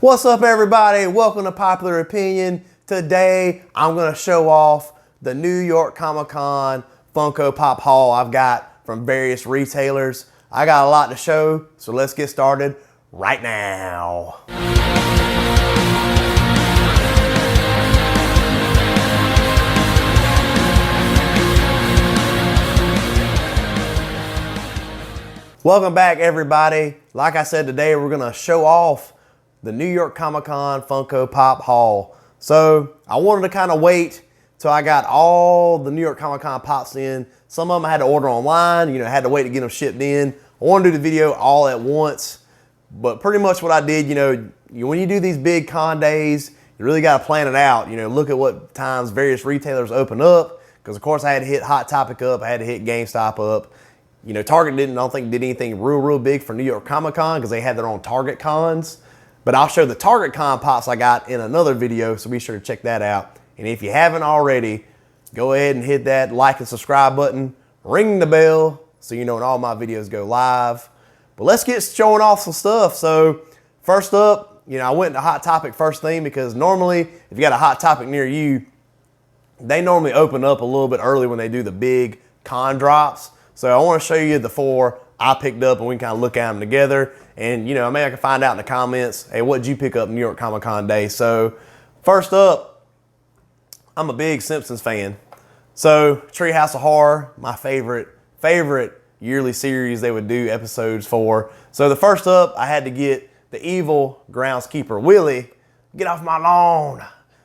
What's up, everybody? Welcome to Popular Opinion. Today, I'm going to show off the New York Comic Con Funko Pop haul I've got from various retailers. I got a lot to show, so let's get started right now. Welcome back, everybody. Like I said, today we're gonna show off the New York Comic Con Funko Pop haul. So I wanted to kind of wait till I got all the New York Comic Con pops in. Some of them I had to order online, I had to wait to get them shipped in. I want to do the video all at once, but pretty much what I did, when you do these big con days, you really got to plan it out. Look at what times various retailers open up, because of course I had to hit Hot Topic up, I had to hit GameStop up. Target I don't think did anything real big for New York Comic Con because they had their own Target cons. But I'll show the Target con pops I got in another video, so be sure to check that out. And if you haven't already, go ahead and hit that like and subscribe button, ring the bell, so you know when all my videos go live. But let's get showing off some stuff. So first up, I went to Hot Topic first thing because normally if you got a Hot Topic near you, they normally open up a little bit early when they do the big con drops. So I want to show you the 4 I picked up, and we can kind of look at them together. And, maybe I can find out in the comments, hey, what did you pick up New York Comic Con Day? So first up, I'm a big Simpsons fan. So Treehouse of Horror, my favorite yearly series they would do episodes for. So the first up, I had to get the evil groundskeeper Willie. Get off my lawn.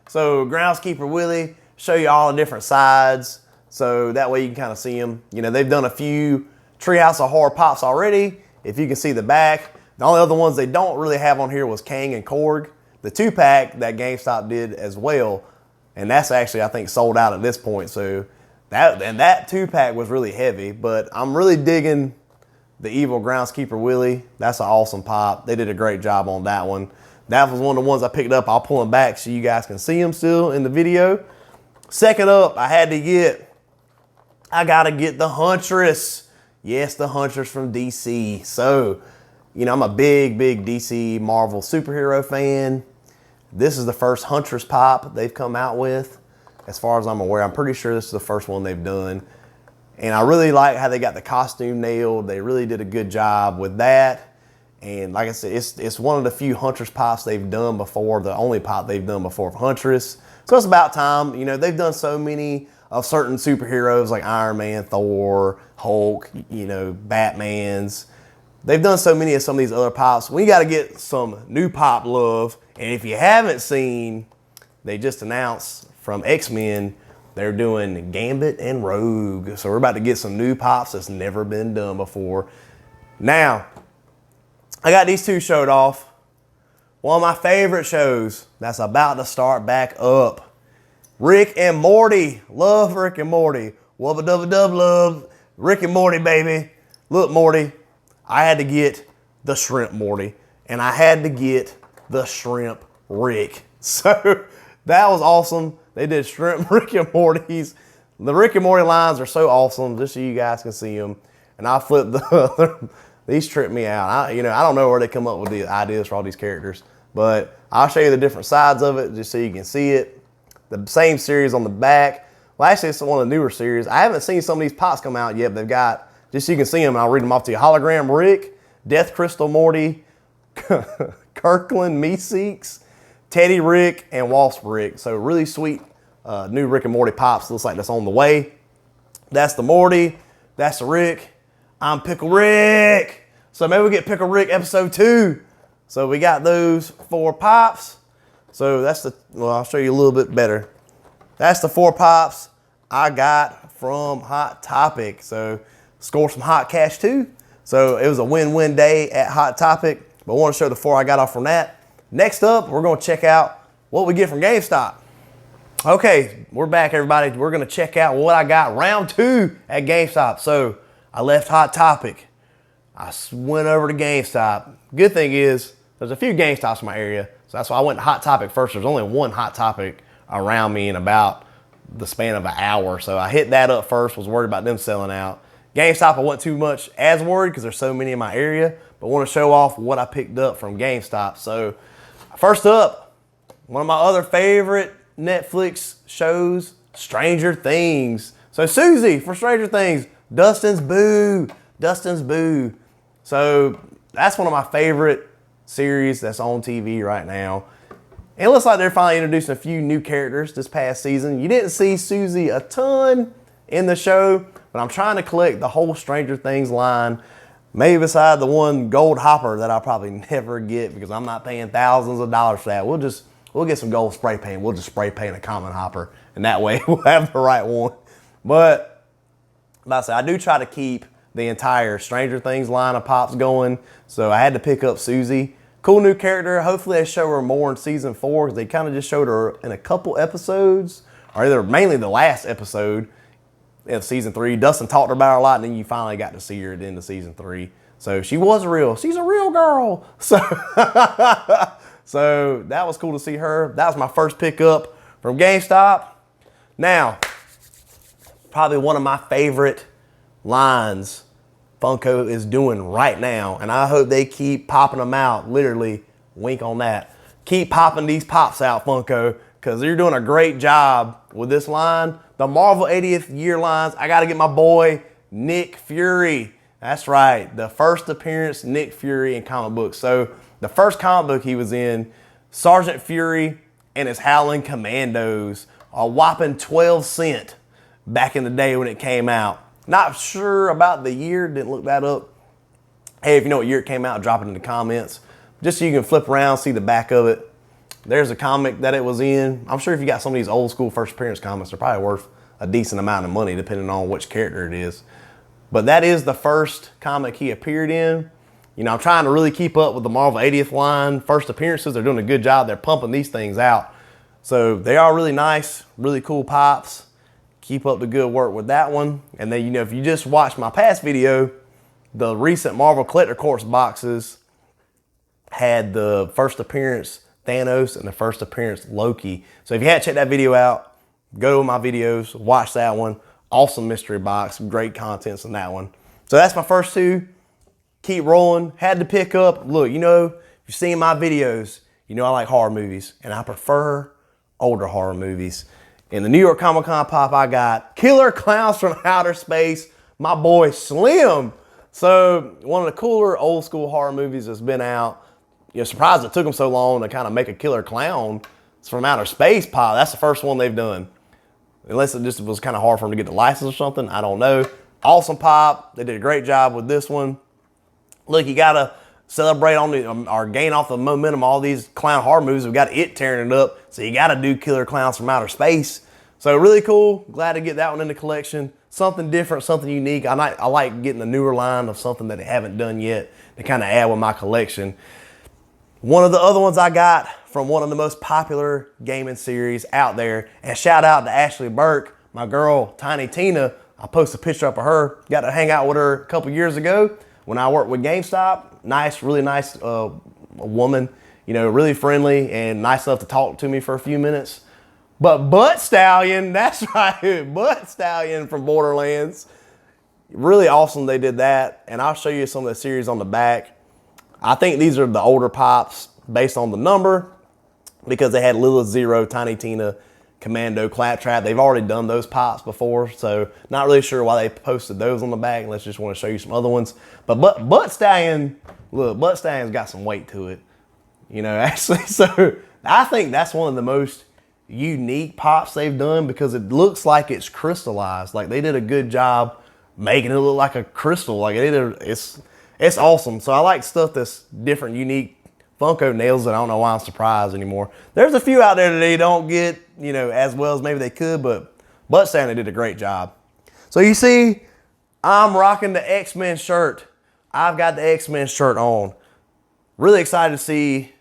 So groundskeeper Willie, show you all the different sides. So that way you can kind of see them. They've done a few Treehouse of Horror pops already. If you can see the back. The only other ones they don't really have on here was Kang and Korg. The 2-pack that GameStop did as well. And that's actually, I think, sold out at this point. So that 2-pack was really heavy. But I'm really digging the evil groundskeeper Willie. That's an awesome pop. They did a great job on that one. That was one of the ones I picked up. I'll pull them back so you guys can see them still in the video. Second up, I gotta get the Huntress. Yes, the Huntress from DC. So, I'm a big DC Marvel superhero fan. This is the first Huntress pop they've come out with. As far as I'm aware, I'm pretty sure this is the first one they've done. And I really like how they got the costume nailed. They really did a good job with that. And like I said, it's one of the few Huntress pops they've done before, the only pop they've done before for Huntress. So it's about time. They've done so many of certain superheroes like Iron Man, Thor, Hulk, Batmans. They've done so many of some of these other pops. We got to get some new pop love. And if you haven't seen, they just announced from X-Men, they're doing Gambit and Rogue. So we're about to get some new pops that's never been done before. Now, I got these two showed off. One of my favorite shows that's about to start back up. Rick and Morty. Love Rick and Morty. Wubba dubba dub love. Rick and Morty, baby. Look, Morty, I had to get the shrimp Morty. And I had to get the shrimp Rick. So that was awesome. They did shrimp Rick and Morty's. The Rick and Morty lines are so awesome, just so you guys can see them. And I flipped the other. These trip me out. I don't know where they come up with the ideas for all these characters. But I'll show you the different sides of it just so you can see it. The same series on the back. Well, actually, it's one of the newer series. I haven't seen some of these pops come out yet, but they've got, just so you can see them, I'll read them off to you. Hologram Rick, Death Crystal Morty, Kirkland Meeseeks, Teddy Rick, and Wasp Rick. So really sweet new Rick and Morty pops. Looks like that's on the way. That's the Morty. That's the Rick. I'm Pickle Rick. So maybe we get Pickle Rick episode 2. So we got those 4 pops. So that's I'll show you a little bit better. That's the 4 pops I got from Hot Topic. So score some hot cash too. So it was a win-win day at Hot Topic, but I want to show the 4 I got off from that. Next up, we're going to check out what we get from GameStop. Okay, we're back, everybody. We're going to check out what I got round 2 at GameStop. So I left Hot Topic. I went over to GameStop. Good thing is there's a few GameStops in my area. So that's why I went to Hot Topic first. There's only one Hot Topic around me in about the span of an hour. So I hit that up first, was worried about them selling out. GameStop, I wasn't too much as worried because there's so many in my area. but want to show off what I picked up from GameStop. So first up, one of my other favorite Netflix shows, Stranger Things. So Susie from Stranger Things, Dustin's Boo. So that's one of my favorite series that's on TV right now. And it looks like they're finally introducing a few new characters this past season. You didn't see Susie a ton in the show, but I'm trying to collect the whole Stranger Things line. Maybe beside the one gold hopper that I'll probably never get because I'm not paying thousands of dollars for that. We'll get some gold spray paint. We'll just spray paint a common hopper, and that way we'll have the right one. But like I said, I do try to keep the entire Stranger Things line of pops going, so I had to pick up Susie. Cool new character. Hopefully they show her more in season 4 because they kind of just showed her in a couple episodes, or either mainly the last episode of season 3. Dustin talked about her a lot, and then you finally got to see her at the end of season 3. So she's a real girl. So, so that was cool to see her. That was my first pickup from GameStop. Now, probably one of my favorite lines Funko is doing right now, and I hope they keep popping them out. Literally, wink on that. Keep popping these pops out, Funko, because you're doing a great job with this line. The Marvel 80th year lines, I got to get my boy Nick Fury. That's right, the first appearance Nick Fury in comic books. So the first comic book he was in, Sergeant Fury and his Howling Commandos, a whopping 12 cents back in the day when it came out. Not sure about the year, didn't look that up. Hey, if you know what year it came out, drop it in the comments. Just so you can flip around, see the back of it. There's a comic that it was in. I'm sure if you got some of these old school first appearance comics, they're probably worth a decent amount of money depending on which character it is. But that is the first comic he appeared in. You know, I'm trying to really keep up with the Marvel 80th line. First appearances, they're doing a good job. They're pumping these things out. So they are really nice, really cool pops. Keep up the good work with that one. And then, you know, if you just watched my past video, the recent Marvel Collector Corps boxes had the first appearance Thanos and the first appearance Loki. So if you hadn't checked that video out, go to my videos, watch that one. Awesome mystery box, great contents in that one. So that's my first two. Keep rolling. Had to pick up. Look, you know, if you've seen my videos, you know I like horror movies, and I prefer older horror movies. In the New York Comic Con pop, I got Killer Clowns from Outer Space, my boy Slim. So one of the cooler old school horror movies that's been out. You're surprised it took them so long to kind of make a killer clown. It's from Outer Space pop. That's the first one they've done. Unless it just was kind of hard for them to get the license or something. I don't know. Awesome pop. They did a great job with this one. Look, you got to celebrate on the, or gain off the momentum of all these clown horror movies. We got It tearing it up. So you got to do Killer Clowns from Outer Space. So really cool. Glad to get that one in the collection. Something different, something unique. I like getting a newer line of something that they haven't done yet to kind of add with my collection. One of the other ones I got from one of the most popular gaming series out there. And shout out to Ashley Burke, my girl, Tiny Tina. I posted a picture up of her. Got to hang out with her a couple years ago when I worked with GameStop. Nice, really nice woman. You know, really friendly and nice enough to talk to me for a few minutes. But Butt Stallion, that's right, Butt Stallion from Borderlands. Really awesome they did that. And I'll show you some of the series on the back. I think these are the older pops based on the number because they had Lilith Zero, Tiny Tina, Commando, Claptrap. They've already done those pops before, so not really sure why they posted those on the back unless you just want to show you some other ones. But Butt Stallion, look, Butt Stallion's got some weight to it, you know, actually. So I think that's one of the most unique pops they've done because it looks like it's crystallized. Like they did a good job making it look like a crystal. Like it's awesome. So I like stuff that's different, unique. Funko nails it. I don't know why I'm surprised anymore. There's a few out there that they don't get, you know, as well as maybe they could, but Butt Stallion did a great job. So you see, I'm rocking the X-Men shirt. I've got the X-Men shirt on. Really excited to see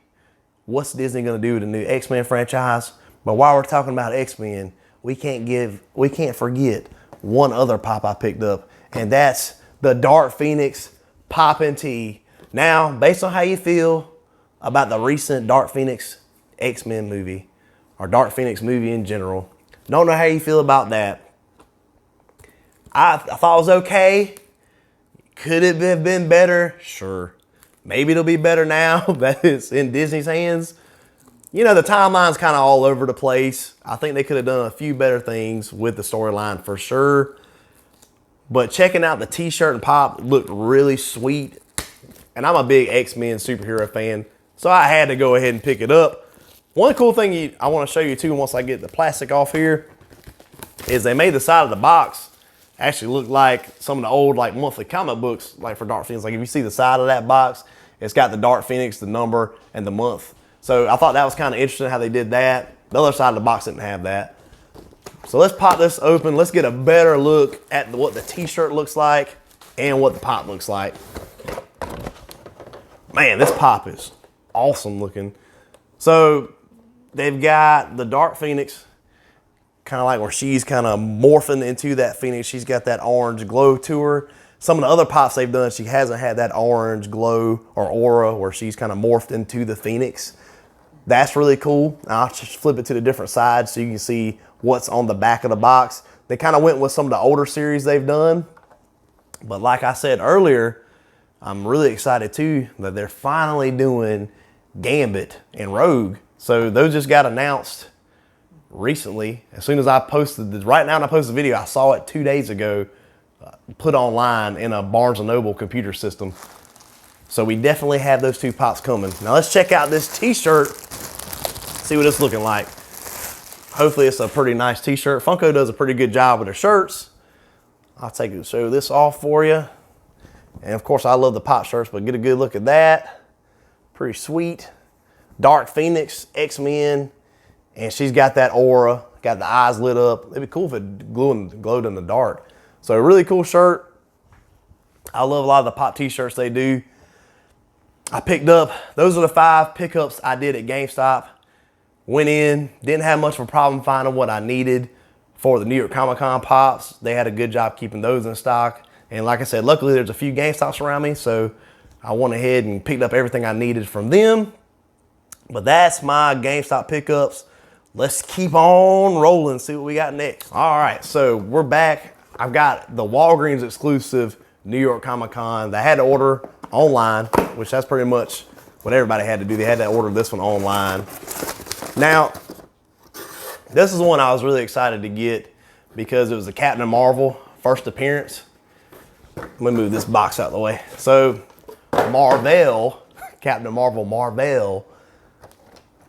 what's Disney gonna do with the new X-Men franchise. But while we're talking about X-Men, we can't forget one other pop I picked up, and that's the Dark Phoenix Poppin' Tee. Now, based on how you feel about the recent Dark Phoenix X-Men movie, or Dark Phoenix movie in general, don't know how you feel about that. I thought it was okay. Could it have been better? Sure. Maybe it'll be better now that it's in Disney's hands. You know, the timeline's kind of all over the place. I think they could have done a few better things with the storyline for sure. But checking out the t-shirt and pop looked really sweet. And I'm a big X-Men superhero fan, so I had to go ahead and pick it up. One cool thing I want to show you too, once I get the plastic off here, is they made the side of the box actually look like some of the old like monthly comic books, like for Dark Phoenix. Like if you see the side of that box, it's got the Dark Phoenix, the number, and the month. So I thought that was kind of interesting how they did that. The other side of the box didn't have that. So let's pop this open. Let's get a better look at what the t-shirt looks like and what the pop looks like. Man, this pop is awesome looking. So they've got the Dark Phoenix, kind of like where she's kind of morphing into that Phoenix. She's got that orange glow to her. Some of the other pops they've done, she hasn't had that orange glow or aura where she's kind of morphed into the Phoenix. That's really cool. I'll just flip it to the different sides so you can see what's on the back of the box. They kind of went with some of the older series they've done. But like I said earlier, I'm really excited too that they're finally doing Gambit and Rogue. So those just got announced recently. As soon as I posted this, right now when I posted the video, I saw it 2 days ago, put online in a Barnes & Noble computer system. So we definitely have those two pops coming. Now let's check out this t-shirt, see what it's looking like. Hopefully it's a pretty nice t-shirt. Funko does a pretty good job with their shirts. I'll show this off for you. And of course I love the pop shirts, but get a good look at that. Pretty sweet. Dark Phoenix, X-Men, and she's got that aura, got the eyes lit up. It'd be cool if it glowed in the dark. So a really cool shirt. I love a lot of the pop t-shirts they do. I picked up, those are the 5 pickups I did at GameStop. Went in, didn't have much of a problem finding what I needed for the New York Comic Con pops. They had a good job keeping those in stock. And like I said, luckily there's a few GameStops around me, so I went ahead and picked up everything I needed from them. But that's my GameStop pickups. Let's keep on rolling, see what we got next. All right, so we're back. I've got the Walgreens exclusive New York Comic Con that I had to order online, which that's pretty much what everybody had to do. They had to order this one online. Now, this is one I was really excited to get because it was a Captain Marvel first appearance. Let me move this box out of the way. So, Marvel, Captain Marvel, Marvel.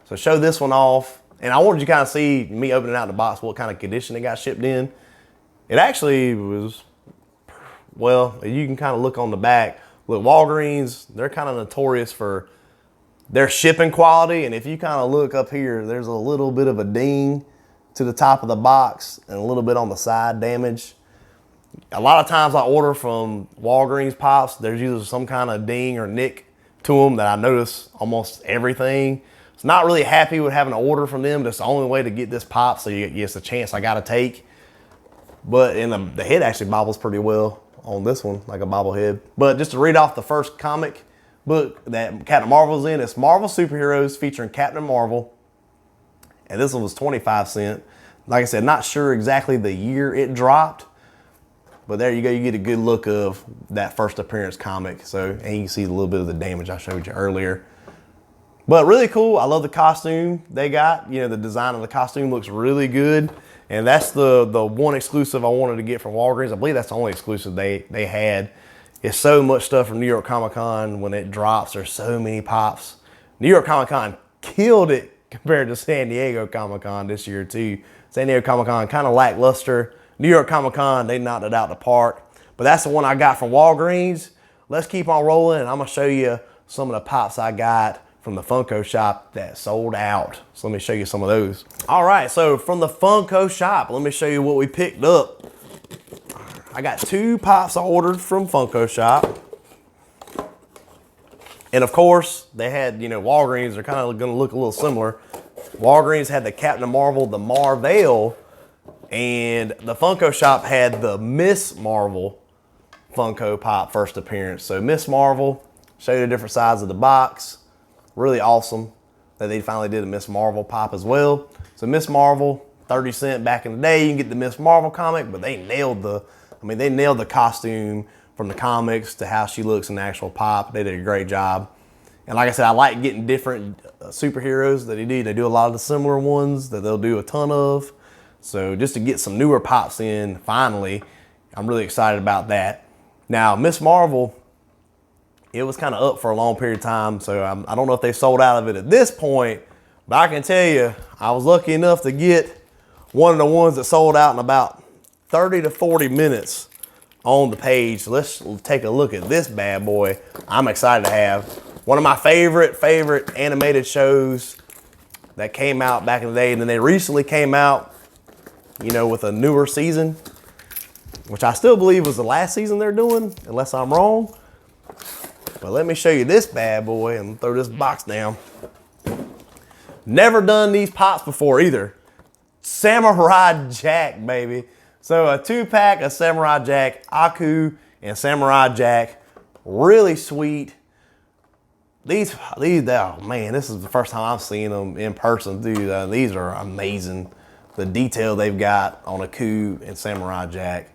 So show this one off. And I wanted you to kind of see me opening out the box, what kind of condition it got shipped in. It actually was, well, you can kind of look on the back. Look, Walgreens, they're kind of notorious for their shipping quality. And if you kind of look up here, there's a little bit of a ding to the top of the box and a little bit on the side damage. A lot of times I order from Walgreens pops, there's usually some kind of ding or nick to them that I notice almost everything. It's not really happy with having to order from them. That's the only way to get this pop, so it's a chance I got to take. But the head actually bobbles pretty well on this one, like a bobblehead. But just to read off the first comic book that Captain Marvel's in, it's Marvel Superheroes featuring Captain Marvel. And this one was 25 cents. Like I said, not sure exactly the year it dropped. But there you go, you get a good look of that first appearance comic. So, and you can see a little bit of the damage I showed you earlier. But really cool. I love the costume they got. You know, the design of the costume looks really good. And that's the one exclusive I wanted to get from Walgreens. I believe that's the only exclusive they had. It's so much stuff from New York Comic Con. When it drops, there's so many pops. New York Comic Con killed it compared to San Diego Comic Con this year too. San Diego Comic Con kind of lackluster. New York Comic Con, they knocked it out the park. But that's the one I got from Walgreens. Let's keep on rolling, and I'm gonna show you some of the pops I got from the Funko shop that sold out. So let me show you some of those. All right, so from the Funko shop, let me show you what we picked up. I got 2 pops I ordered from Funko shop. And of course, they had, you know, Walgreens are kind of gonna look a little similar. Walgreens had the Captain Marvel, the Marvel, and the Funko shop had the Miss Marvel Funko Pop first appearance. So Miss Marvel, show you the different sides of the box. Really awesome that they finally did a Miss Marvel pop as well. So Miss Marvel, 30 cents back in the day. You can get the Miss Marvel comic, but they nailed the costume from the comics to how she looks in the actual pop. They did a great job. And like I said, I like getting different superheroes that they do. They do a lot of the similar ones that they'll do a ton of. So just to get some newer pops in, finally, I'm really excited about that. Now, Miss Marvel, it was kind of up for a long period of time, so I don't know if they sold out of it at this point, but I can tell you, I was lucky enough to get one of the ones that sold out in about 30 to 40 minutes on the page. So let's take a look at this bad boy. I'm excited to have one of my favorite animated shows that came out back in the day, and then they recently came out, you know, with a newer season, which I still believe was the last season they're doing, unless I'm wrong. But let me show you this bad boy and throw this box down. Never done these pops before either. Samurai Jack, baby. So a 2-pack of Samurai Jack, Aku and Samurai Jack. Really sweet. These, oh man, this is the first time I've seen them in person, dude. These are amazing. The detail they've got on Aku and Samurai Jack.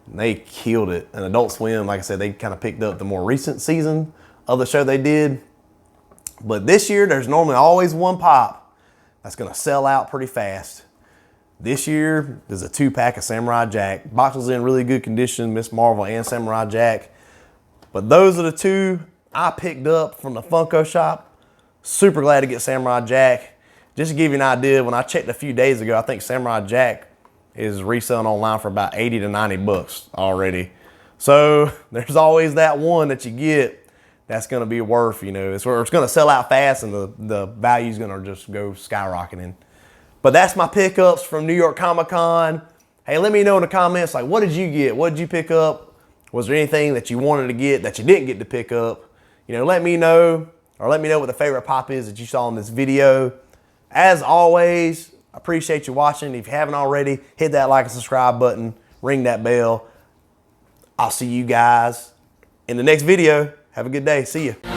They killed it. And Adult Swim, like I said, they kind of picked up the more recent season of the show they did. But this year, there's normally always one pop that's gonna sell out pretty fast. This year, there's a 2-pack of Samurai Jack. Box was in really good condition, Miss Marvel and Samurai Jack. But those are the two I picked up from the Funko shop. Super glad to get Samurai Jack. Just to give you an idea, when I checked a few days ago, I think Samurai Jack is reselling online for about 80 to 90 bucks already. So there's always that one that you get that's gonna be worth, you know, it's gonna sell out fast and the value's gonna just go skyrocketing. But that's my pickups from New York Comic Con. Hey, let me know in the comments, like, what did you get? What did you pick up? Was there anything that you wanted to get that you didn't get to pick up? You know, let me know, or let me know what the favorite pop is that you saw in this video. As always, I appreciate you watching. If you haven't already, hit that like and subscribe button, ring that bell. I'll see you guys in the next video. Have a good day. See ya.